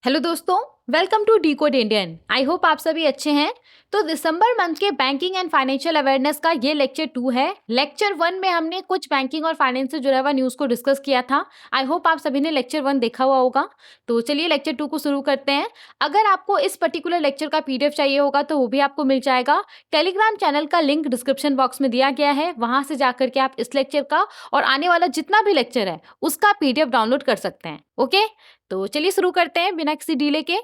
Hello दोस्तों, welcome to decode Indian. I hope आप सभी अच्छे हैं। तो दिसंबर मंथ के बैंकिंग एंड फाइनेंशियल अवेयरनेस का ये लेक्चर 2 है। लेक्चर 1 में हमने कुछ बैंकिंग और फाइनेंस से जुड़ा हुआ न्यूज़ को डिस्कस किया था। आई होप आप सभी ने लेक्चर 1 देखा हुआ होगा। तो चलिए लेक्चर 2 को शुरू करते हैं। अगर आपको इस पर्टिकुलर लेक्चर का पीडीएफ चाहिए होगा तो वो भी आपको मिल जाएगा। टेलीग्राम चैनल का लिंक डिस्क्रिप्शन बॉक्स में दिया गया है, वहां से जाकर के आप इस लेक्चर का और आने वाला जितना भी लेक्चर है उसका पीडीएफ डाउनलोड कर सकते हैं। ओके, तो चलिए शुरू करते हैं बिना किसी डिले के।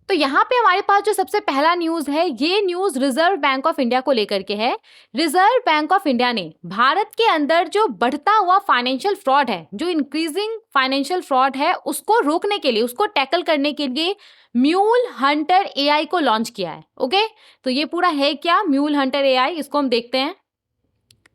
तो यहाँ पे हमारे पास जो सबसे पहला न्यूज है, ये news reserve bank of India को लेकर के है। रिजर्व बैंक ऑफ इंडिया ने भारत के अंदर जो बढ़ता हुआ फाइनेंशियल फ्रॉड है, जो इंक्रीजिंग फाइनेंशियल फ्रॉड है, उसको रोकने के लिए, उसको टैकल करने के लिए म्यूल हंटर एआई को लॉन्च किया है। ओके, तो ये पूरा है क्या म्यूल हंटर एआई, इसको हम देखते हैं।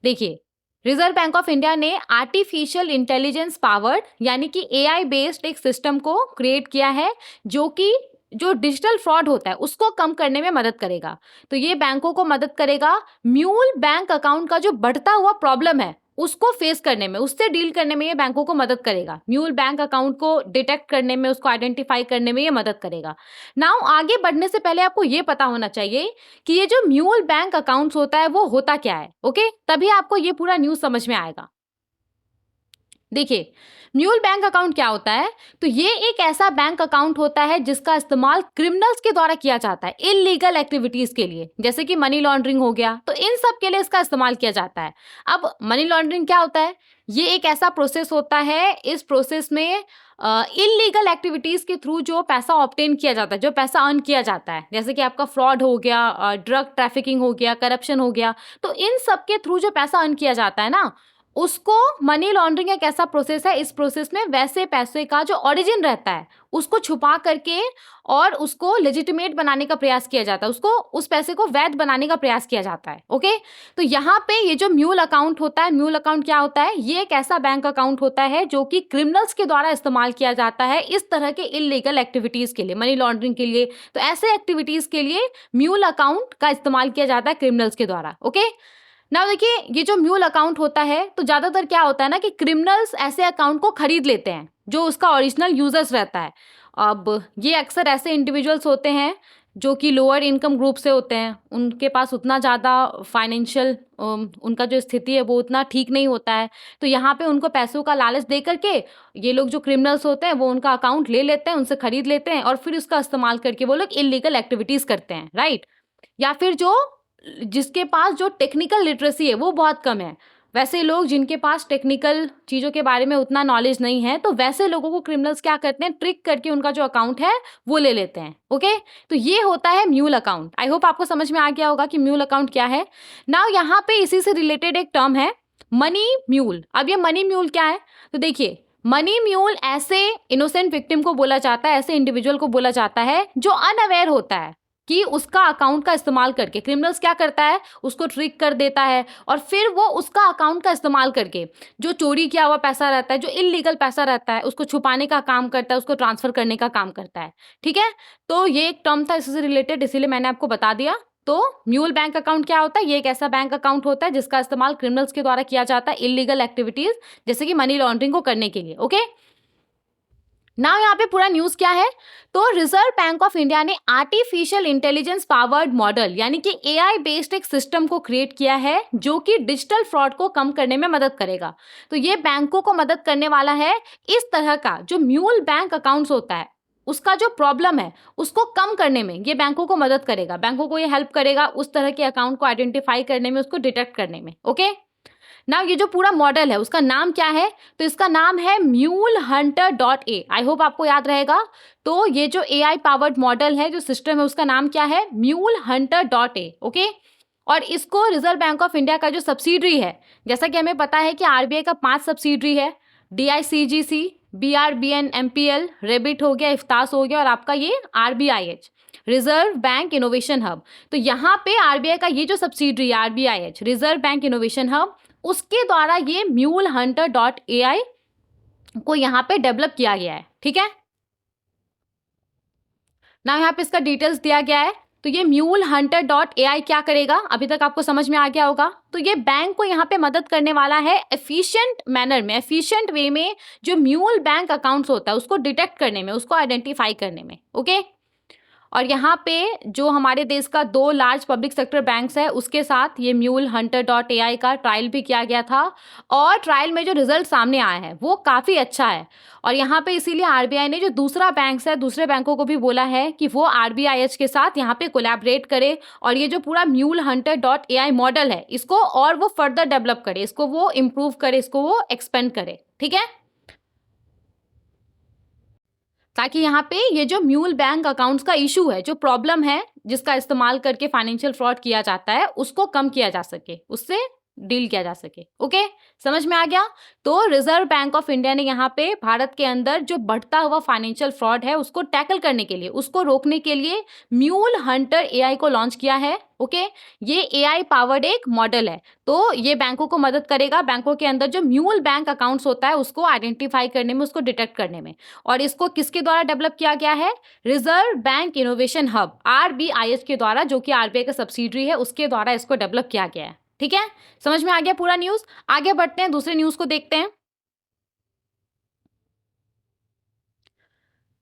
देखिए, रिजर्व बैंक ऑफ इंडिया ने आर्टिफिशियल इंटेलिजेंस पावर्ड यानी कि एआई बेस्ड एक सिस्टम को क्रिएट किया है, जो कि जो डिजिटल फ्रॉड होता है उसको कम करने में मदद करेगा। तो ये बैंकों को मदद करेगा म्यूल बैंक अकाउंट का जो बढ़ता हुआ प्रॉब्लम है उसको फेस करने में, उससे डील करने में ये बैंकों को मदद करेगा। म्यूल बैंक अकाउंट को डिटेक्ट करने में, उसको आइडेंटिफाई करने में ये मदद करेगा। नाउ आगे बढ़ने से पहले आपको ये पता होना चाहिए कि ये जो म्यूल बैंक अकाउंट्स होता है वो होता क्या है। ओके, तभी आपको ये पूरा न्यूज़ समझ में आएगा। देखिए, म्यूल बैंक अकाउंट क्या होता है? तो ये एक ऐसा बैंक अकाउंट होता है जिसका इस्तेमाल क्रिमिनल्स के द्वारा किया जाता है इलीगल एक्टिविटीज के लिए, जैसे कि मनी लॉन्ड्रिंग हो गया। तो इन सब के लिए इसका इस्तेमाल किया जाता है। अब मनी लॉन्ड्रिंग क्या होता है? ये एक ऐसा प्रोसेस होता है, इस प्रोसेस में इलीगल एक्टिविटीज के थ्रू जो पैसा ऑब्टेन किया जाता है, जो पैसा अर्न किया जाता है, जैसे कि आपका फ्रॉड हो गया, ड्रग ट्रैफिकिंग हो गया, करप्शन हो गया, तो इन सब के थ्रू जो पैसा अर्न किया जाता है ना, उसको मनी लॉन्ड्रिंग एक ऐसा प्रोसेस है। इस प्रोसेस में वैसे पैसे का जो ओरिजिन रहता है उसको छुपा करके और उसको लेजिटिमेट बनाने का प्रयास किया जाता है, उसको, उस पैसे को वैध बनाने का प्रयास किया जाता है। ओके, तो यहाँ पे ये जो म्यूल अकाउंट होता है, म्यूल अकाउंट क्या होता है? ये एक ऐसा बैंक अकाउंट होता है जो कि क्रिमिनल्स के द्वारा इस्तेमाल किया जाता है इस तरह के इलीगल एक्टिविटीज के लिए, मनी लॉन्ड्रिंग के लिए। तो ऐसे एक्टिविटीज के लिए म्यूल अकाउंट का इस्तेमाल किया जाता है क्रिमिनल्स के द्वारा। ओके, ना देखिए, ये जो म्यूल अकाउंट होता है, तो ज्यादातर क्या होता है ना कि क्रिमिनल्स ऐसे अकाउंट को खरीद लेते हैं जो उसका ओरिजिनल यूजर्स रहता है। अब ये अक्सर ऐसे इंडिविजुअल्स होते हैं जो कि लोअर इनकम ग्रुप से होते हैं, उनके पास उतना ज़्यादा फाइनेंशियल, उनका जो स्थिति है वो उतना ठीक नहीं होता है। तो यहाँ पे उनको पैसों का लालच दे करके ये लोग जो क्रिमिनल्स होते हैं वो उनका अकाउंट ले लेते हैं, उनसे खरीद लेते हैं और फिर उसका इस्तेमाल करके वो लोग इलीगल एक्टिविटीज़ करते हैं, राइट। या फिर जो, जिसके पास जो टेक्निकल लिटरेसी है वो बहुत कम है, वैसे लोग जिनके पास टेक्निकल चीज़ों के बारे में उतना नॉलेज नहीं है, तो वैसे लोगों को क्रिमिनल्स क्या करते हैं, ट्रिक करके उनका जो अकाउंट है वो ले लेते हैं। ओके, तो ये होता है म्यूल अकाउंट। आई होप आपको समझ में आ गया होगा कि म्यूल अकाउंट क्या है। नाउ यहाँ पे इसी से रिलेटेड एक टर्म है मनी म्यूल। अब ये मनी म्यूल क्या है? तो देखिए, मनी म्यूल ऐसे इनोसेंट विक्टिम को बोला जाता है, ऐसे इंडिविजुअल को बोला जाता है जो अनअवेयर होता है कि उसका अकाउंट का इस्तेमाल करके क्रिमिनल्स क्या करता है, उसको ट्रिक कर देता है और फिर वो उसका अकाउंट का इस्तेमाल करके जो चोरी किया हुआ पैसा रहता है, जो इलीगल पैसा रहता है, उसको छुपाने का काम करता है, उसको ट्रांसफर करने का काम करता है। ठीक है, तो ये एक टर्म था इससे रिलेटेड, इसीलिए मैंने आपको बता दिया। तो म्यूल बैंक अकाउंट क्या होता है? ये एक ऐसा बैंक अकाउंट होता है जिसका इस्तेमाल क्रिमिनल्स के द्वारा किया जाता है इलीगल एक्टिविटीज, जैसे कि मनी लॉन्ड्रिंग को करने के लिए। ओके, ना यहाँ पे पूरा न्यूज क्या है? तो रिजर्व बैंक ऑफ इंडिया ने आर्टिफिशियल इंटेलिजेंस पावर्ड मॉडल यानी कि एआई बेस्ड एक सिस्टम को क्रिएट किया है जो कि डिजिटल फ्रॉड को कम करने में मदद करेगा। तो ये बैंकों को मदद करने वाला है। इस तरह का जो म्यूल बैंक अकाउंट्स होता है उसका जो प्रॉब्लम है उसको कम करने में ये बैंकों को मदद करेगा, बैंकों को ये हेल्प करेगा उस तरह के अकाउंट को आइडेंटिफाई करने में, उसको डिटेक्ट करने में। ओके, ना ये जो पूरा मॉडल है उसका नाम क्या है? तो इसका नाम है mule Hunter dot A. I hope आपको याद रहेगा। तो ये जो एआई पावर्ड मॉडल है, जो सिस्टम है, उसका नाम क्या है? Mule Hunter dot A. Okay, और इसको रिजर्व बैंक ऑफ इंडिया का जो सब्सिडरी है, जैसा कि हमें पता है कि आरबीआई का 5 सब्सिडरी है, डीआईसीजीसी, बीआरबीएन, एमपीएल, रेबिट हो गया, इफ्तास हो गया और आपका ये आरबीआईएच, रिजर्व बैंक इनोवेशन हब। तो यहाँ पे आरबीआई का ये जो सब्सिडरी है आरबीआईएच, रिजर्व बैंक इनोवेशन हब, उसके द्वारा ये म्यूल हंटर डॉट एआई को यहाँ पे डेवलप किया गया है। ठीक है ना, यहाँ पे इसका डिटेल्स दिया गया है। तो ये MuleHunter.ai क्या करेगा, अभी तक आपको समझ में आ गया होगा। तो ये बैंक को यहाँ पे मदद करने वाला है एफिशिएंट मैनर में, एफिशिएंट वे में जो म्यूल बैंक अकाउंट्स होता है उसको डिटेक्ट करने में, उसको आइडेंटिफाई करने में। ओके, और यहाँ पे जो हमारे देश का 2 लार्ज पब्लिक सेक्टर बैंक्स है उसके साथ ये MuleHunter.ai का ट्रायल भी किया गया था, और ट्रायल में जो रिजल्ट सामने आया है वो काफ़ी अच्छा है। और यहाँ पे इसीलिए आरबीआई ने जो दूसरा बैंक्स है, दूसरे बैंकों को भी बोला है कि वो आरबीआईएच के साथ यहाँ पे कोलैबोरेट करे और ये जो पूरा MuleHunter.ai मॉडल है इसको और वो फर्दर डेवलप करे, इसको वो इम्प्रूव करे, इसको वो एक्सपेंड करे। ठीक है, ताकि यहाँ पे ये जो म्यूल बैंक अकाउंट्स का इशू है, जो प्रॉब्लम है जिसका इस्तेमाल करके फाइनेंशियल फ्रॉड किया जाता है, उसको कम किया जा सके, उससे डील किया जा सके। ओके, समझ में आ गया। तो रिजर्व बैंक ऑफ इंडिया ने यहाँ पे भारत के अंदर जो बढ़ता हुआ फाइनेंशियल फ्रॉड है उसको टैकल करने के लिए, उसको रोकने के लिए MuleHunter.ai को लॉन्च किया है। ओके, ये एआई पावर्ड एक मॉडल है, तो ये बैंकों को मदद करेगा, बैंकों के अंदर जो म्यूल बैंक अकाउंट्स होता है उसको आइडेंटिफाई करने में, उसको डिटेक्ट करने में। और इसको किसके द्वारा डेवलप किया गया है? Reserve bank innovation hub RBIH के द्वारा, जो कि आरबीआई का सब्सिडरी है, उसके द्वारा इसको डेवलप किया गया है। ठीक है, समझ में आ गया पूरा न्यूज। आगे बढ़ते हैं, दूसरे न्यूज को देखते हैं।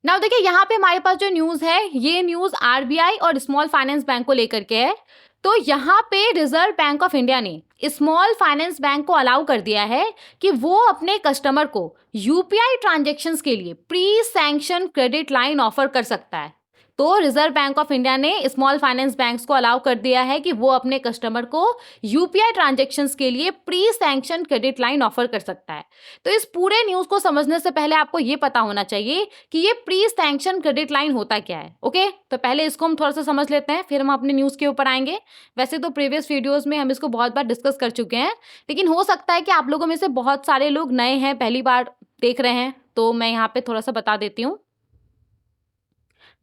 नाउ देखिए, यहाँ पे हमारे पास जो न्यूज है ये न्यूज आरबीआई और स्मॉल फाइनेंस बैंक को लेकर के है। तो यहाँ पे रिजर्व बैंक ऑफ इंडिया ने स्मॉल फाइनेंस बैंक को अलाउ कर दिया है कि वो अपने कस्टमर को यूपीआई ट्रांजैक्शंस के लिए pre sanction credit line offer कर सकता है। तो रिजर्व बैंक ऑफ इंडिया ने स्मॉल फाइनेंस बैंक्स को अलाउ कर दिया है कि वो अपने कस्टमर को यूपीआई ट्रांजैक्शंस के लिए pre sanction credit line offer कर सकता है। तो इस पूरे न्यूज को समझने से पहले आपको ये पता होना चाहिए कि ये प्री सैंक्शन क्रेडिट लाइन होता क्या है। ओके, तो पहले इसको हम थोड़ा सा समझ लेते हैं, फिर हम अपने न्यूज के ऊपर आएंगे। वैसे तो प्रीवियस वीडियोस में हम इसको बहुत बार डिस्कस कर चुके हैं, लेकिन हो सकता है कि आप लोगों में से बहुत सारे लोग नए हैं, पहली बार देख रहे हैं, तो मैं यहाँ पे थोड़ा सा बता देती हूँ।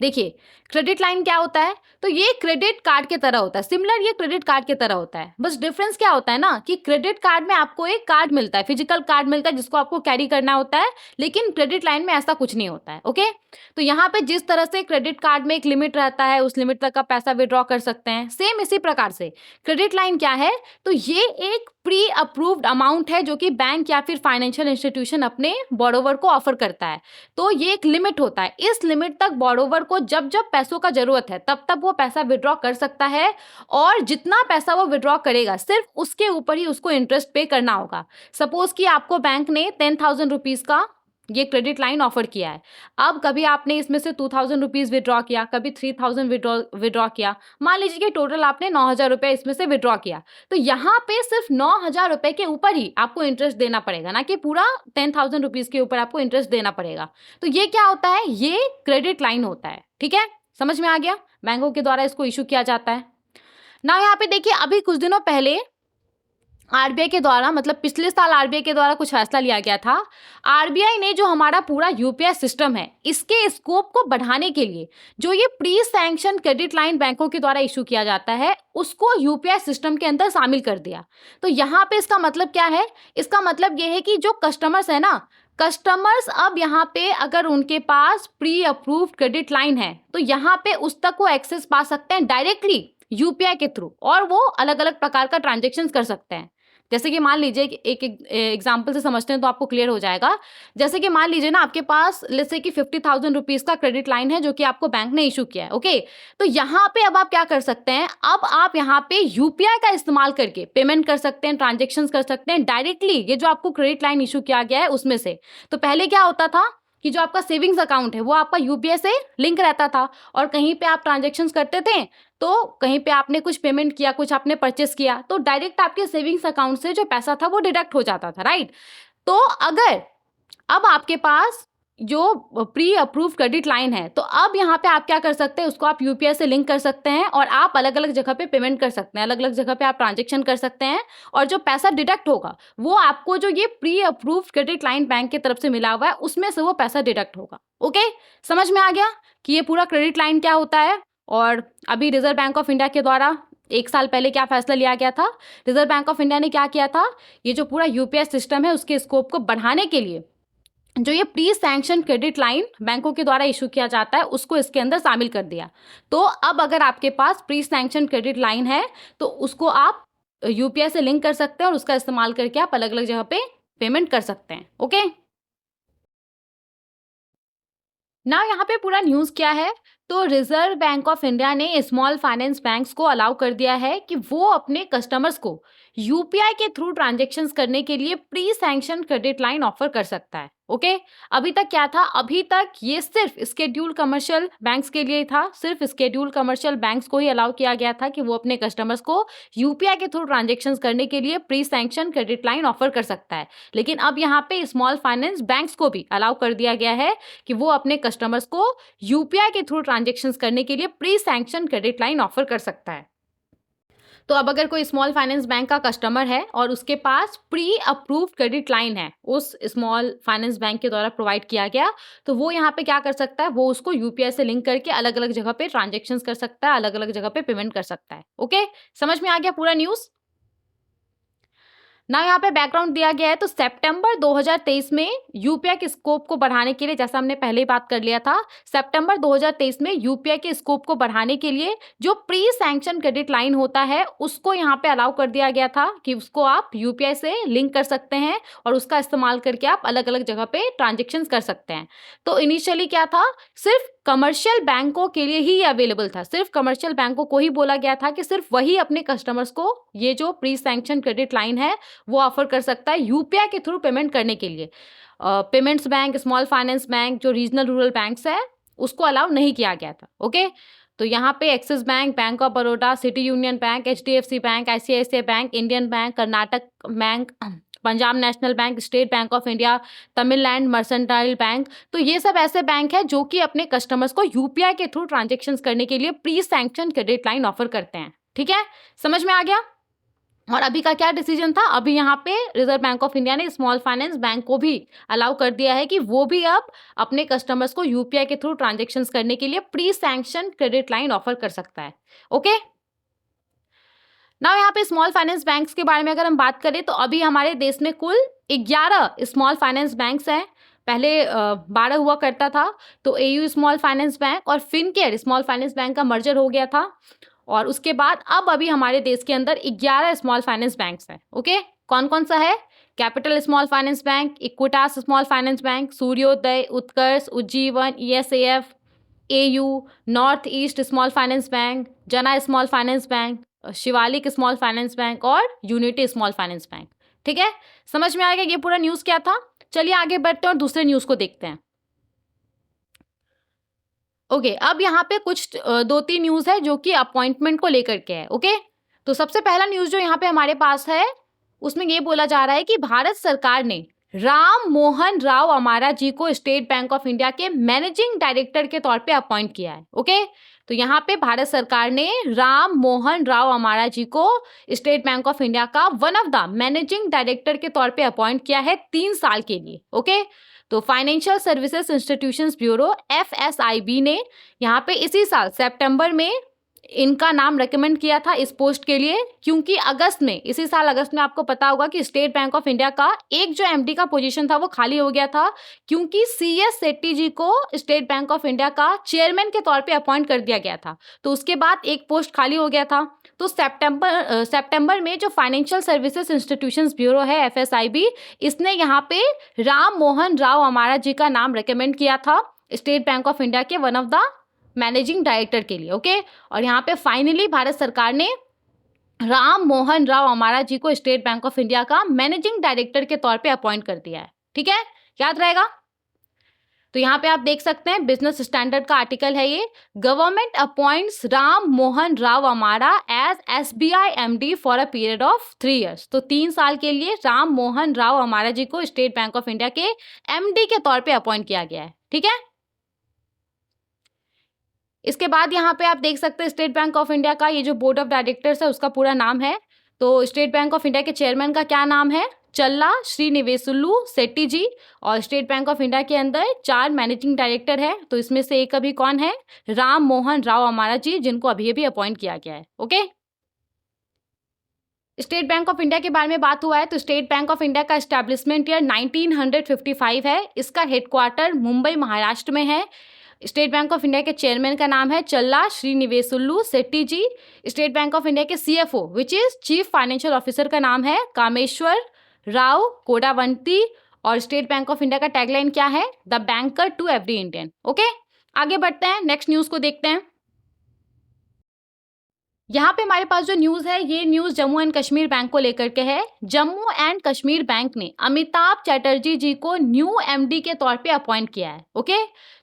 देखिए, क्रेडिट लाइन क्या होता है? तो ये क्रेडिट कार्ड के तरह होता है, सिमिलर ये क्रेडिट कार्ड के तरह होता है। बस डिफरेंस क्या होता है ना कि क्रेडिट कार्ड में आपको एक कार्ड मिलता है, फिजिकल कार्ड मिलता है जिसको आपको कैरी करना होता है, लेकिन क्रेडिट लाइन में ऐसा कुछ नहीं होता है। ओके, तो यहाँ पे जिस तरह से क्रेडिट कार्ड में एक लिमिट रहता है, उस लिमिट तक का पैसा विड्रॉ कर सकते हैं, सेम इसी प्रकार से क्रेडिट लाइन क्या है? तो ये एक प्री अप्रूव्ड अमाउंट है जो कि बैंक या फिर फाइनेंशियल इंस्टीट्यूशन अपने बोरोवर को ऑफर करता है। तो ये एक लिमिट होता है, इस लिमिट तक बोरोवर को जब जब पैसों का जरूरत है तब तब वो पैसा विड्रॉ कर सकता है, और जितना पैसा वो विड्रॉ करेगा सिर्फ उसके ऊपर ही उसको इंटरेस्ट पे करना होगा। सपोज कि आपको बैंक ने 10,000 रुपीज का ये क्रेडिट लाइन ऑफर किया है। अब कभी आपने इसमें से 2,000 रुपीज विड्रॉ किया, कभी 3,000 विड्रॉ किया, मान लीजिए कि टोटल आपने 9,000 रुपये इसमें से विड्रॉ किया, तो यहाँ पे सिर्फ 9,000 रुपये के ऊपर ही आपको इंटरेस्ट देना पड़ेगा, ना कि पूरा 10,000 रुपीज के ऊपर आपको इंटरेस्ट देना पड़ेगा। तो ये क्या होता है? ये क्रेडिट लाइन होता है। ठीक है, समझ में आ गया? बैंकों के द्वारा इसको इशू किया जाता है ना। यहाँ पे देखिए, अभी कुछ दिनों पहले आरबीआई के द्वारा, मतलब पिछले साल आरबीआई के द्वारा कुछ फैसला लिया गया था। आरबीआई ने जो हमारा पूरा यूपीआई सिस्टम है इसके स्कोप को बढ़ाने के लिए जो ये प्री सैंक्शन क्रेडिट लाइन बैंकों के द्वारा इशू किया जाता है उसको यूपीआई सिस्टम के अंदर शामिल कर दिया। तो यहाँ पे इसका मतलब क्या है? इसका मतलब ये है कि जो कस्टमर्स है ना, कस्टमर्स अब यहाँ पे अगर उनके पास प्री अप्रूव्ड क्रेडिट लाइन है तो यहाँ पे उस तक वो एक्सेस पा सकते हैं डायरेक्टली यूपीआई के थ्रू, और वो अलग अलग प्रकार का ट्रांजेक्शन कर सकते हैं। जैसे कि मान लीजिए कि एक एग्जाम्पल से समझते हैं तो आपको क्लियर हो जाएगा। जैसे कि मान लीजिए ना, आपके पास लेट्स से कि 50,000 रुपीज का क्रेडिट लाइन है जो कि आपको बैंक ने इशू किया है। ओके, तो यहाँ पे अब आप क्या कर सकते हैं? अब आप यहाँ पे यूपीआई का इस्तेमाल करके पेमेंट कर सकते हैं, ट्रांजेक्शन कर सकते हैं डायरेक्टली ये जो आपको क्रेडिट लाइन इशू किया गया है उसमें से। तो पहले क्या होता था कि जो आपका सेविंग्स अकाउंट है वो आपका यूपीआई से लिंक रहता था, और कहीं पे आप ट्रांजेक्शन्स करते थे तो कहीं पे आपने कुछ पेमेंट किया, कुछ आपने परचेस किया, तो डायरेक्ट आपके सेविंग्स अकाउंट से जो पैसा था वो डिडक्ट हो जाता था, राइट? तो अगर अब आपके पास जो प्री अप्रूव क्रेडिट लाइन है तो अब यहाँ पे आप क्या कर सकते हैं? उसको आप यूपीआई से लिंक कर सकते हैं और आप अलग अलग जगह पे पेमेंट कर सकते हैं, अलग अलग जगह पे आप ट्रांजेक्शन कर सकते हैं, और जो पैसा डिडक्ट होगा वो आपको जो ये pre approve credit line bank की तरफ से मिला हुआ है उसमें से वो पैसा डिडक्ट होगा। ओके, समझ में आ गया कि ये पूरा क्रेडिट लाइन क्या होता है? और अभी रिजर्व बैंक ऑफ इंडिया के द्वारा 1 साल पहले क्या फैसला लिया गया था? रिजर्व बैंक ऑफ इंडिया ने क्या किया था? ये जो पूरा यूपीआई सिस्टम है उसके स्कोप को बढ़ाने के लिए जो ये प्री सैंक्शन क्रेडिट लाइन बैंकों के द्वारा इशू किया जाता है उसको इसके अंदर शामिल कर दिया। तो अब अगर आपके पास प्री सैंक्शन क्रेडिट लाइन है तो उसको आप यूपीआई से लिंक कर सकते हैं और उसका इस्तेमाल करके आप अलग अलग जगह पे पेमेंट कर सकते हैं। ओके, ना यहाँ पे पूरा न्यूज़ क्या है, तो रिजर्व बैंक ऑफ इंडिया ने स्मॉल फाइनेंस बैंक्स को अलाउ कर दिया है कि वो अपने कस्टमर्स को यूपीआई के थ्रू ट्रांजैक्शंस करने के लिए pre sanction credit line offer कर सकता है। ओके, अभी तक क्या था, अभी तक ये सिर्फ स्केड्यूल कमर्शियल बैंक्स के लिए था, सिर्फ स्केड्यूल कमर्शियल बैंक्स को ही अलाउ किया गया था कि वो अपने कस्टमर्स को यूपीआई के थ्रू ट्रांजैक्शंस करने के लिए pre sanction credit line offer कर सकता है। लेकिन अब यहाँ पे स्मॉल फाइनेंस बैंक्स को भी अलाउ कर दिया गया है कि वो अपने कस्टमर्स को यूपीआई के थ्रू ट्रांजैक्शंस करने के लिए pre sanction credit line offer कर सकता है। तो अब अगर कोई स्मॉल फाइनेंस बैंक का कस्टमर है और उसके पास प्री अप्रूव्ड क्रेडिट लाइन है उस स्मॉल फाइनेंस बैंक के द्वारा प्रोवाइड किया गया, तो वो यहाँ पे क्या कर सकता है, वो उसको यूपीआई से लिंक करके अलग अलग जगह पे ट्रांजेक्शन्स कर सकता है, अलग अलग जगह पे पेमेंट कर सकता है। ओके, समझ में आ गया पूरा न्यूज़? ना यहाँ पे बैकग्राउंड दिया गया है, तो सितंबर 2023 में यूपीआई के स्कोप को बढ़ाने के लिए, जैसा हमने पहले ही बात कर लिया था, सितंबर 2023 में यूपीआई के स्कोप को बढ़ाने के लिए जो प्री सैंक्शन क्रेडिट लाइन होता है उसको यहाँ पे अलाउ कर दिया गया था कि उसको आप यूपीआई से लिंक कर सकते हैं और उसका इस्तेमाल करके आप अलग अलग जगह पे ट्रांजेक्शन कर सकते हैं। तो इनिशियली क्या था, सिर्फ कमर्शियल बैंकों के लिए ही अवेलेबल था, सिर्फ कमर्शियल बैंकों को ही बोला गया था कि सिर्फ वही अपने कस्टमर्स को ये जो प्री सैंक्शन क्रेडिट लाइन है वो ऑफर कर सकता है यूपीआई के थ्रू पेमेंट करने के लिए। Payments bank, small finance bank, जो रीजनल रूरल बैंक्स है उसको अलाउ नहीं किया गया था। ओके, तो यहाँ पे axis bank, bank of Baroda, city union bank, HDFC bank, ICICI bank, Indian bank, Karnataka bank, Punjab national bank, state bank of India, Tamil Nadu mercantile bank, तो ये सब ऐसे बैंक हैं जो कि अपने कस्टमर्स को यूपीआई के थ्रू ट्रांजेक्शन्स करने के लिए pre sanction credit line offer करते हैं। ठीक है, समझ में आ गया? और अभी का क्या डिसीजन था, अभी यहाँ पे रिजर्व बैंक ऑफ इंडिया ने स्मॉल फाइनेंस बैंक को भी अलाउ कर दिया है कि वो भी अब अपने कस्टमर्स को यूपीआई के थ्रू ट्रांजेक्शन्स करने के लिए pre sanction credit line offer कर सकता है। ओके, ना यहाँ पे स्मॉल फाइनेंस बैंक्स के बारे में अगर हम बात करें तो अभी हमारे देश में कुल 11 स्मॉल फाइनेंस बैंक्स हैं। पहले 12 हुआ करता था, तो एयू स्मॉल फाइनेंस बैंक और फिनकेयर स्मॉल फाइनेंस बैंक का मर्जर हो गया था और उसके बाद अब अभी हमारे देश के अंदर 11 स्मॉल फाइनेंस बैंक्स हैं। ओके, कौन कौन सा है? Capital small finance bank, Equitas small finance bank, Suryoday, Utkarsh, Ujjivan, ESF, AU, north east small finance bank, Jana small finance bank, Shivalik small finance bank और यूनिटी स्मॉल फाइनेंस बैंक। ठीक है, समझ में आएगा ये पूरा न्यूज़ क्या था? चलिए आगे बढ़ते हैं और दूसरे न्यूज़ को देखते हैं। ओके, अब यहाँ पे कुछ 2-3 न्यूज़ है जो कि अपॉइंटमेंट को लेकर के है। ओके, तो सबसे पहला न्यूज़ जो यहाँ पे हमारे पास है उसमें ये बोला जा रहा है कि भारत सरकार ने राम मोहन राव अमारा जी को स्टेट बैंक ऑफ इंडिया के मैनेजिंग डायरेक्टर के तौर पे अपॉइंट किया है। ओके, तो यहाँ पे भारत सरकार ने राम मोहन राव अमारा जी को स्टेट बैंक ऑफ इंडिया का one of the managing director के तौर पे अपॉइंट किया है 3 साल के लिए। ओके, तो फाइनेंशियल सर्विसेज इंस्टीट्यूशंस ब्यूरो एफएसआईबी ने यहाँ पे इसी साल सितंबर में इनका नाम रेकमेंड किया था इस पोस्ट के लिए, क्योंकि अगस्त में, इसी साल अगस्त में आपको पता होगा कि स्टेट बैंक ऑफ इंडिया का एक जो एमडी का पोजीशन था वो खाली हो गया था, क्योंकि सीएस सेट्टी जी को स्टेट बैंक ऑफ इंडिया का चेयरमैन के तौर पे अपॉइंट कर दिया गया था। तो उसके बाद एक पोस्ट खाली हो गया था। तो सितंबर में जो फाइनेंशियल सर्विसेज इंस्टीट्यूशंस ब्यूरो है एफएसआईबी, इसने यहाँ पे राम मोहन राव अमारा जी का नाम रेकमेंड किया था स्टेट बैंक ऑफ इंडिया के one of the managing director के लिए। ओके, और यहाँ पे फाइनली भारत सरकार ने राम मोहन राव अमारा जी को स्टेट बैंक ऑफ इंडिया का मैनेजिंग डायरेक्टर के तौर पे अपॉइंट कर दिया है। ठीक है, याद रहेगा। तो यहाँ पे आप देख सकते हैं बिजनेस स्टैंडर्ड का आर्टिकल है ये, government appoints Ram Mohan Rao Amara as SBI MD for a period of 3 years. तो 3 साल के लिए राम मोहन राव अमारा जी को स्टेट बैंक ऑफ इंडिया के एमडी के तौर पे अपॉइंट किया गया है। ठीक है, इसके बाद यहाँ पे आप देख सकते हैं स्टेट बैंक ऑफ इंडिया का ये जो बोर्ड ऑफ डायरेक्टर्स है उसका पूरा नाम है। तो स्टेट बैंक ऑफ इंडिया के चेयरमैन का क्या नाम है? चल्ला श्रीनिवेसुलु सेट्टी जी। और स्टेट बैंक ऑफ इंडिया के अंदर 4 मैनेजिंग डायरेक्टर है, तो इसमें से एक अभी कौन है? राम मोहन राव अमारा जी, जिनको अभी अभी अपॉइंट किया गया है। Okay, state bank of India के बारे में बात हुआ है तो स्टेट बैंक ऑफ इंडिया का एस्टैब्लिशमेंट ईयर 1955 है। इसका हेडक्वार्टर मुंबई महाराष्ट्र में है। स्टेट बैंक ऑफ इंडिया के चेयरमैन का नाम है चल्ला श्रीनिवेसुलु शेट्टी जी। स्टेट बैंक ऑफ इंडिया के CFO which is chief financial officer का नाम है कामेश्वर राव कोडावंती। और स्टेट बैंक ऑफ इंडिया का टैगलाइन क्या है? The banker to every Indian. Okay, आगे बढ़ते हैं, नेक्स्ट न्यूज को देखते हैं। यहाँ पे हमारे पास जो न्यूज़ है ये news Jammu and Kashmir bank को लेकर के है। जम्मू एंड कश्मीर बैंक ने अमिताभ चैटर्जी जी को न्यू एमडी के तौर पे अपॉइंट किया है। ओके,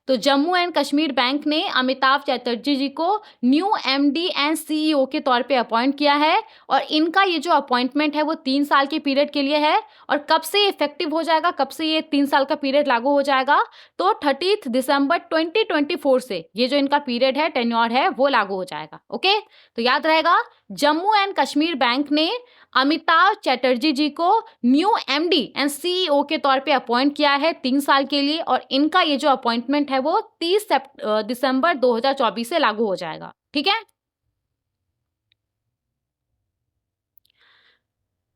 तो जम्मू एंड कश्मीर बैंक ने अमिताभ चैटर्जी जी को न्यू एमडी एंड सीईओ के तौर पे अपॉइंट किया है। और इनका ये जो अपॉइंटमेंट है वो 3 साल के पीरियड के लिए है। और कब से इफेक्टिव हो जाएगा, कब से ये 3 साल का पीरियड लागू हो जाएगा? तो 30 दिसंबर 2024 से ये जो इनका पीरियड है, टेन्योर है, वो लागू हो जाएगा। ओके, तो याद रहेगा, जम्मू एंड कश्मीर बैंक ने अमिताभ चैटर्जी जी को न्यू एमडी एंड सीईओ के तौर पे अपॉइंट किया है 3 साल के लिए। और इनका ये जो अपॉइंटमेंट है वो 30 दिसंबर 2024 से लागू हो जाएगा। ठीक है,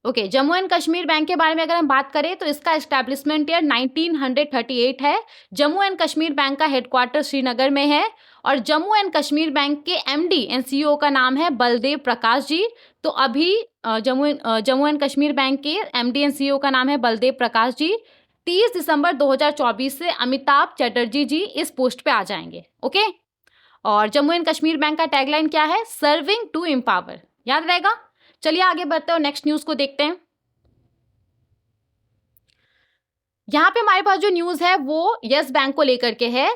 okay, Jammu and Kashmir bank के बारे में अगर हम बात करें तो इसका एस्टैब्लिशमेंट ईयर 1938 है। जम्मू एंड कश्मीर बैंक का हेडक्वार्टर श्रीनगर में है। और जम्मू एंड कश्मीर बैंक के एमडी एंड सीईओ का नाम है बलदेव प्रकाश जी। तो अभी जम्मू एंड कश्मीर बैंक के एमडी एंड सीईओ का नाम है बलदेव प्रकाश जी। 30 दिसंबर 2024 से अमिताभ चैटर्जी जी इस पोस्ट पे आ जाएंगे। ओके, और जम्मू एंड कश्मीर बैंक का टैगलाइन क्या है? Serving to empower. याद रहेगा। चलिए आगे बढ़ते हैं और नेक्स्ट न्यूज को देखते हैं। यहाँ पे हमारे पास जो न्यूज है वो यस बैंक को लेकर के है।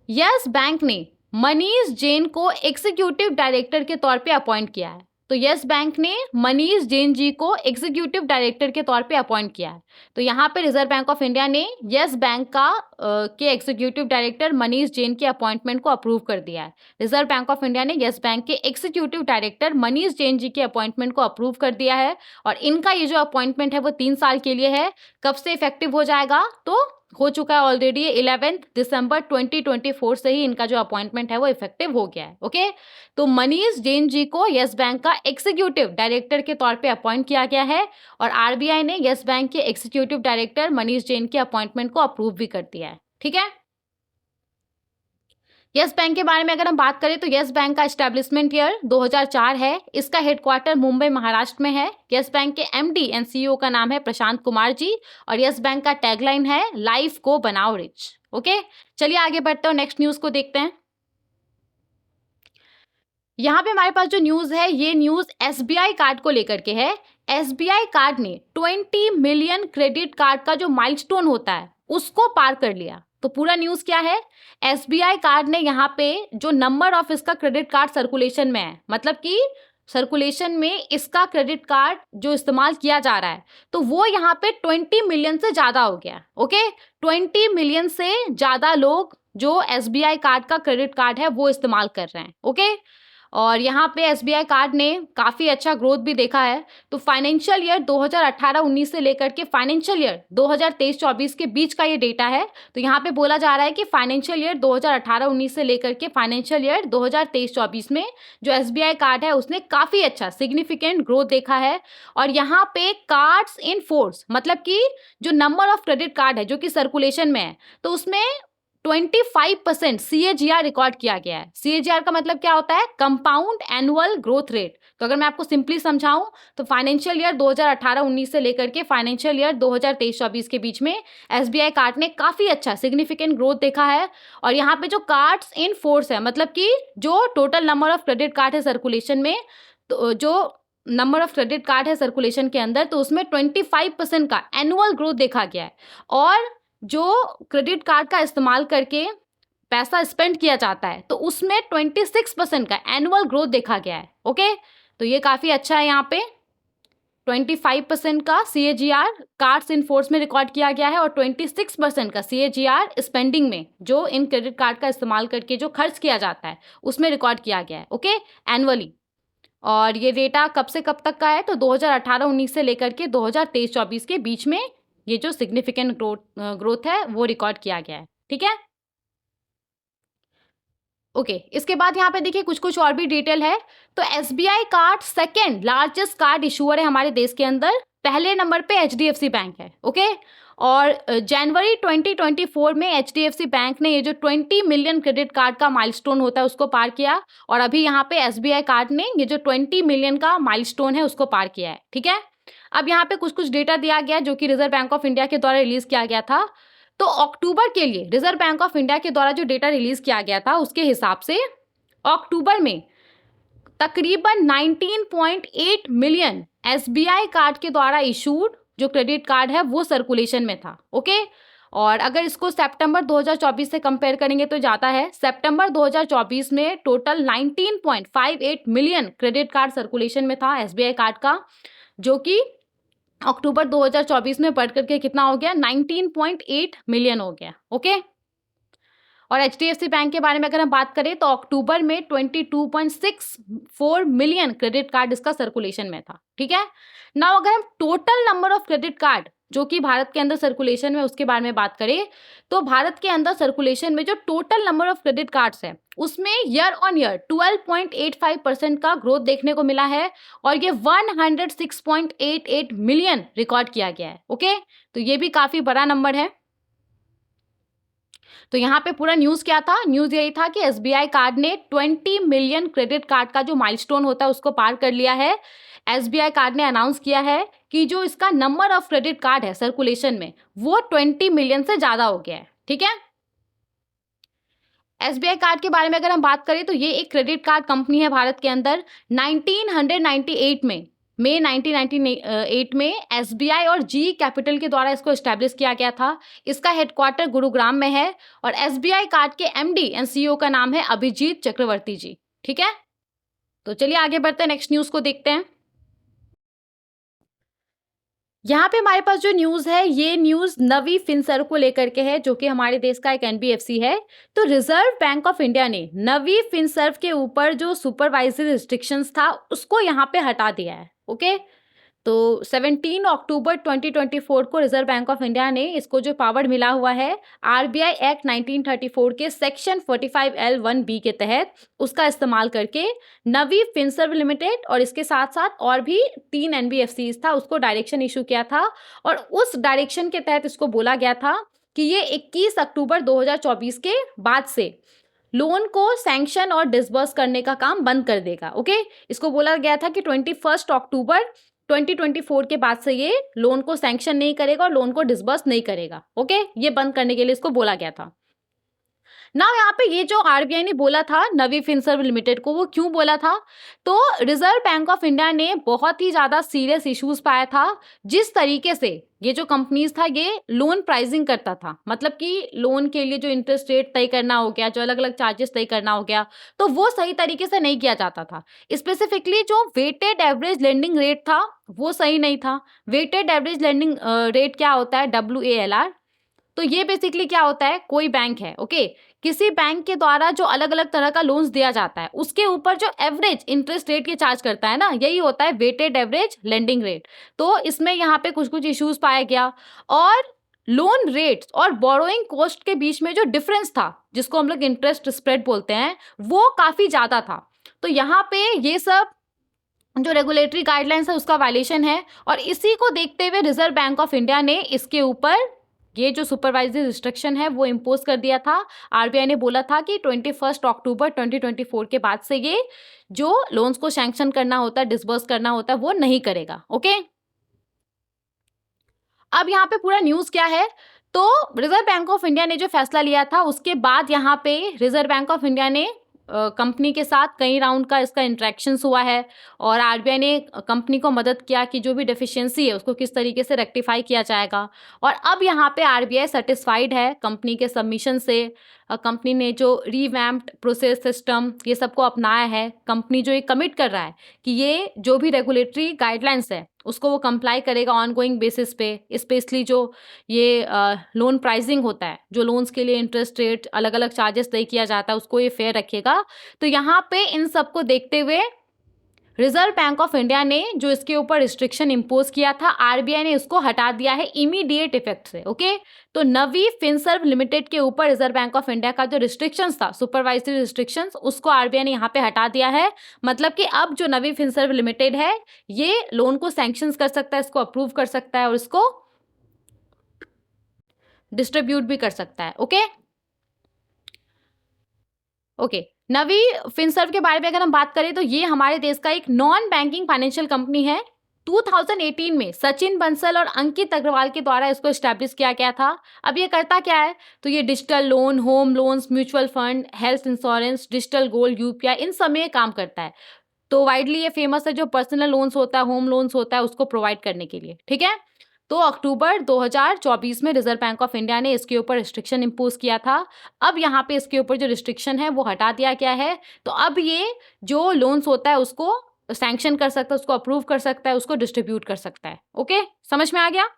यस बैंक ने मनीष जैन को एग्जीक्यूटिव डायरेक्टर के तौर पे अपॉइंट किया है। तो यस बैंक ने मनीष जैन जी को एग्जीक्यूटिव डायरेक्टर के तौर पे अपॉइंट किया है। तो यहाँ पे रिजर्व बैंक ऑफ इंडिया ने यस बैंक का के एग्जीक्यूटिव डायरेक्टर मनीष जैन के अपॉइंटमेंट को अप्रूव कर दिया है। रिजर्व बैंक ऑफ इंडिया ने यस बैंक के एग्जीक्यूटिव डायरेक्टर मनीष जैन जी के अपॉइंटमेंट को अप्रूव कर दिया है। और इनका ये जो अपॉइंटमेंट है वो 3 साल के लिए है। कब से इफेक्टिव हो जाएगा? तो हो चुका है ऑलरेडी, 11 दिसंबर 2024 से ही इनका जो अपॉइंटमेंट है वो इफेक्टिव हो गया है। ओके, तो मनीष जैन जी को यस बैंक का एग्जीक्यूटिव डायरेक्टर के तौर पे अपॉइंट किया गया है। और आरबीआई ने यस बैंक के एग्जीक्यूटिव डायरेक्टर मनीष जैन के अपॉइंटमेंट को अप्रूव भी कर दिया है। ठीक है, यस बैंक के बारे में अगर हम बात करें तो यस बैंक का एस्टैब्लिशमेंट ईयर 2004 है। इसका हेडक्वार्टर मुंबई महाराष्ट्र में है। यस बैंक के एमडी एंड सीईओ का नाम है प्रशांत कुमार जी। और यस बैंक का टैगलाइन है लाइफ को बनाओ रिच। ओके, चलिए आगे बढ़ते हैं और नेक्स्ट न्यूज को देखते हैं। यहाँ पे हमारे पास जो न्यूज है ये न्यूज एसबीआई कार्ड को लेकर के है। एसबीआई कार्ड ने 20 मिलियन क्रेडिट कार्ड का जो माइलस्टोन होता है उसको पार कर लिया। तो पूरा न्यूज क्या है? एसबीआई कार्ड ने यहाँ पे जो नंबर ऑफ इसका क्रेडिट कार्ड सर्कुलेशन में है, मतलब कि सर्कुलेशन में इसका क्रेडिट कार्ड जो इस्तेमाल किया जा रहा है, तो वो यहाँ पे 20 मिलियन से ज्यादा हो गया। ओके, 20 मिलियन से ज्यादा लोग जो एसबीआई कार्ड का क्रेडिट कार्ड है वो इस्तेमाल कर रहे हैं। ओके, और यहाँ पे एसबीआई कार्ड ने काफ़ी अच्छा ग्रोथ भी देखा है। तो फाइनेंशियल ईयर 2018-19 से लेकर के फाइनेंशियल ईयर 2023-24 के बीच का ये डेटा है। तो यहाँ पे बोला जा रहा है कि फाइनेंशियल ईयर 2018-19 से लेकर के फाइनेंशियल ईयर 2023-24 में जो एसबीआई कार्ड है उसने काफ़ी अच्छा सिग्निफिकेंट ग्रोथ देखा है। और यहाँ पे कार्ड्स इन फोर्स, मतलब कि जो नंबर ऑफ क्रेडिट कार्ड है जो कि सर्कुलेशन में है, तो उसमें 25% CAGR रिकॉर्ड किया गया है। CAGR का मतलब क्या होता है? Compound annual growth rate. तो अगर मैं आपको सिंपली समझाऊं तो फाइनेंशियल ईयर 2018-19 से लेकर के फाइनेंशियल ईयर 2023-24 के बीच में एसबीआई कार्ड ने काफ़ी अच्छा सिग्निफिकेंट ग्रोथ देखा है। और यहाँ पे जो कार्ड्स इन फोर्स है, मतलब कि जो total number of credit card है सर्कुलेशन में, तो जो नंबर ऑफ क्रेडिट कार्ड है सर्कुलेशन के अंदर, तो उसमें 25% का एनुअल ग्रोथ देखा गया है। और जो क्रेडिट कार्ड का इस्तेमाल करके पैसा स्पेंड किया जाता है तो उसमें 26% का एनुअल ग्रोथ देखा गया है। ओके, तो ये काफ़ी अच्छा है। यहाँ पे 25% का CAGR कार्ड्स इन फोर्स में रिकॉर्ड किया गया है और 26% का CAGR स्पेंडिंग में, जो इन क्रेडिट कार्ड का इस्तेमाल करके जो खर्च किया जाता है उसमें रिकॉर्ड किया गया है। Okay, annually. और ये डेटा कब से कब तक का है? तो 2018-19 से लेकर के 2023-24 के बीच में ये जो सिग्निफिकेंट ग्रोथ है वो रिकॉर्ड किया गया है। ठीक है, ओके इसके बाद यहाँ पे देखिए कुछ कुछ और भी डिटेल है। तो SBI card second largest card issuer है हमारे देश के अंदर, पहले नंबर पे एचडीएफसी बैंक है। ओके और जनवरी 2024 में एचडीएफसी बैंक ने ये जो 20 मिलियन क्रेडिट कार्ड का माइलस्टोन होता है उसको पार किया, और अभी यहाँ पे एसबीआई कार्ड ने ये जो 20 मिलियन का माइलस्टोन है उसको पार किया है। ठीक है, अब यहाँ पे कुछ कुछ डेटा दिया गया जो कि रिजर्व बैंक ऑफ इंडिया के द्वारा रिलीज किया गया था। तो अक्टूबर के लिए रिजर्व बैंक ऑफ इंडिया के द्वारा जो डेटा रिलीज किया गया था उसके हिसाब से अक्टूबर में तकरीबन 19.8 मिलियन एसबीआई कार्ड के द्वारा इशूड जो क्रेडिट कार्ड है वो सर्कुलेशन में था। ओके और अगर इसको सितंबर 2024 से कंपेयर करेंगे तो जाता है, सितंबर 2024 में total 19.58 million credit card circulation में था एसबीआई कार्ड का, जो कि अक्टूबर 2024 में बढ़ करके कितना हो गया 19.8 मिलियन हो गया। ओके और एचडीएफसी बैंक के बारे में अगर हम बात करें तो अक्टूबर में 22.64 मिलियन क्रेडिट कार्ड इसका सर्कुलेशन में था। ठीक है, नाउ अगर हम total number of credit card जो कि भारत के अंदर सर्कुलेशन में उसके बारे में बात करें तो भारत के अंदर सर्कुलेशन में जो total number of credit cards है उसमें ईयर ऑन ईयर 12.85% का ग्रोथ देखने को मिला है, और ये 106.88 मिलियन रिकॉर्ड किया गया है। ओके तो ये भी काफी बड़ा नंबर है। तो यहाँ पे पूरा न्यूज़ क्या था, न्यूज़ यही था कि एसबीआई कार्ड ने 20 मिलियन क्रेडिट कार्ड का जो माइलस्टोन होता है उसको पार कर लिया है। एसबीआई कार्ड ने अनाउंस किया है कि जो इसका नंबर ऑफ क्रेडिट कार्ड है सर्कुलेशन में वो 20 मिलियन से ज़्यादा हो गया है। ठीक है, एसबीआई कार्ड के बारे में अगर हम बात करें तो ये एक क्रेडिट कार्ड कंपनी है भारत के अंदर। 1998 में मई 1998 में एसबीआई और जी कैपिटल के द्वारा इसको एस्टैब्लिश किया गया था। इसका हेडक्वार्टर गुरुग्राम में है और एसबीआई कार्ड के एमडी एंड सीईओ का नाम है अभिजीत चक्रवर्ती जी। ठीक है, तो चलिए आगे बढ़ते हैं, नेक्स्ट न्यूज़ को देखते हैं। यहाँ पे हमारे पास जो न्यूज़ है ये न्यूज़ नवी फिनसर्व को लेकर के है जो कि हमारे देश का एक एनबीएफसी है। तो रिजर्व बैंक ऑफ इंडिया ने नवी फिनसर्व के ऊपर जो सुपरवाइजरी रिस्ट्रिक्शंस था उसको यहाँ पे हटा दिया है। ओके तो 17 अक्टूबर 2024 को रिजर्व बैंक ऑफ इंडिया ने इसको जो पावर मिला हुआ है आरबीआई एक्ट 1934 के सेक्शन 45L1B के तहत उसका इस्तेमाल करके नवी फिनसर्व लिमिटेड और इसके साथ साथ और भी 3 एनबीएफसीज था उसको डायरेक्शन इशू किया था, और उस डायरेक्शन के तहत इसको बोला गया था कि ये 21 अक्टूबर 2024 के बाद से लोन को सैंक्शन और डिसबर्स करने का काम बंद कर देगा। ओके इसको बोला गया था कि 21 अक्टूबर 2024 के बाद से ये लोन को सैंक्शन नहीं करेगा और लोन को डिसबर्स नहीं करेगा। ओके ये बंद करने के लिए इसको बोला गया था ना। यहाँ पे ये जो आरबीआई ने बोला था नवी फिनसर्व लिमिटेड को, वो क्यों बोला था, तो रिजर्व बैंक ऑफ इंडिया ने बहुत ही ज़्यादा सीरियस इश्यूज पाया था जिस तरीके से ये जो कंपनीज था ये लोन प्राइसिंग करता था, मतलब कि लोन के लिए जो इंटरेस्ट रेट तय करना हो गया, जो अलग अलग चार्जेस तय करना हो गया, तो वो सही तरीके से नहीं किया जाता था। स्पेसिफिकली जो वेटेड एवरेज लेंडिंग रेट था वो सही नहीं था। वेटेड एवरेज लेंडिंग रेट क्या होता है, WALR। तो ये बेसिकली क्या होता है, कोई बैंक है ओके किसी बैंक के द्वारा जो अलग अलग तरह का लोन्स दिया जाता है उसके ऊपर जो एवरेज इंटरेस्ट रेट के चार्ज करता है ना, यही होता है वेटेड एवरेज लेंडिंग रेट। तो इसमें यहाँ पे कुछ कुछ इश्यूज पाया गया, और लोन रेट्स और बोरोइंग कॉस्ट के बीच में जो डिफरेंस था जिसको हम लोग इंटरेस्ट स्प्रेड बोलते हैं वो काफ़ी ज़्यादा था। तो यहाँ पे ये सब जो रेगुलेटरी गाइडलाइंस है उसका वायलेशन है, और इसी को देखते हुए रिजर्व बैंक ऑफ इंडिया ने इसके ऊपर ये जो सुपरवाइजरी रिस्ट्रिक्शन है वो इम्पोज कर दिया था। आरबीआई ने बोला था कि 21 अक्टूबर 2024 के बाद से ये जो लोन्स को सैंक्शन करना होता है, डिसबर्स करना होता है, वो नहीं करेगा। ओके अब यहाँ पे पूरा न्यूज़ क्या है, तो रिजर्व बैंक ऑफ इंडिया ने जो फैसला लिया था उसके बाद यहाँ पे रिजर्व बैंक ऑफ इंडिया ने कंपनी के साथ कई राउंड का इसका इंट्रैक्शंस हुआ है, और आरबीआई ने कंपनी को मदद किया कि जो भी डेफिशिएंसी है उसको किस तरीके से रेक्टिफाई किया जाएगा। और अब यहाँ पे आरबीआई सेटिस्फाइड है कंपनी के सबमिशन से। कंपनी ने जो रीवैम्प्ड प्रोसेस सिस्टम ये सबको अपनाया है, कंपनी जो ये कमिट कर रहा है कि ये जो भी रेगुलेटरी गाइडलाइंस है उसको वो कंप्लाई करेगा ऑनगोइंग बेसिस पे। स्पेशली जो ये लोन प्राइसिंग होता है, जो लोन्स के लिए इंटरेस्ट रेट अलग अलग चार्जेस तय किया जाता है उसको ये फेयर रखेगा। तो यहाँ पे इन सबको देखते हुए रिजर्व बैंक ऑफ इंडिया ने जो इसके ऊपर रिस्ट्रिक्शन इम्पोज किया था, आरबीआई ने इसको हटा दिया है इमीडिएट इफेक्ट से। ओके, तो नवी फिनसर्व लिमिटेड के ऊपर रिजर्व बैंक ऑफ इंडिया का जो रिस्ट्रिक्शंस था, सुपरवाइजरी रिस्ट्रिक्शंस, उसको आरबीआई ने यहाँ पे हटा दिया है। मतलब कि अब जो नवी फिनसर्व लिमिटेड है ये लोन को सैंक्शंस कर सकता है, इसको अप्रूव कर सकता है और इसको डिस्ट्रीब्यूट भी कर सकता है। ओके ओके, नवी फिनसर्व के बारे में अगर हम बात करें तो ये हमारे देश का एक नॉन बैंकिंग फाइनेंशियल कंपनी है। 2018 में सचिन बंसल और अंकित अग्रवाल के द्वारा इसको स्टैब्लिश किया गया था। अब ये करता क्या है, तो ये digital loan, home loans, mutual fund, health insurance, digital gold, UPI, इन सब में काम करता है। तो वाइडली ये फेमस है जो पर्सनल लोन्स होता है, होम लोन्स होता है, उसको प्रोवाइड करने के लिए। ठीक है, तो अक्टूबर 2024 में रिजर्व बैंक ऑफ इंडिया ने इसके ऊपर रिस्ट्रिक्शन इम्पोज किया था। अब यहाँ पे इसके ऊपर जो रिस्ट्रिक्शन है वो हटा दिया गया है। तो अब ये जो लोन्स होता है उसको सैंक्शन कर सकता है, उसको अप्रूव कर सकता है, उसको डिस्ट्रीब्यूट कर सकता है। ओके, समझ में आ गया?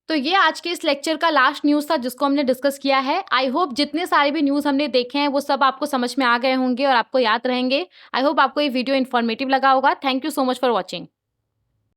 तो ये आज के इस लेक्चर का लास्ट न्यूज़ था जिसको हमने डिस्कस किया है। आई होप जितने सारे भी न्यूज़ हमने देखे हैं वो सब आपको समझ में आ गए होंगे और आपको याद रहेंगे। आई होप आपको ये वीडियो इन्फॉर्मेटिव लगा होगा। Thank you so much for watching.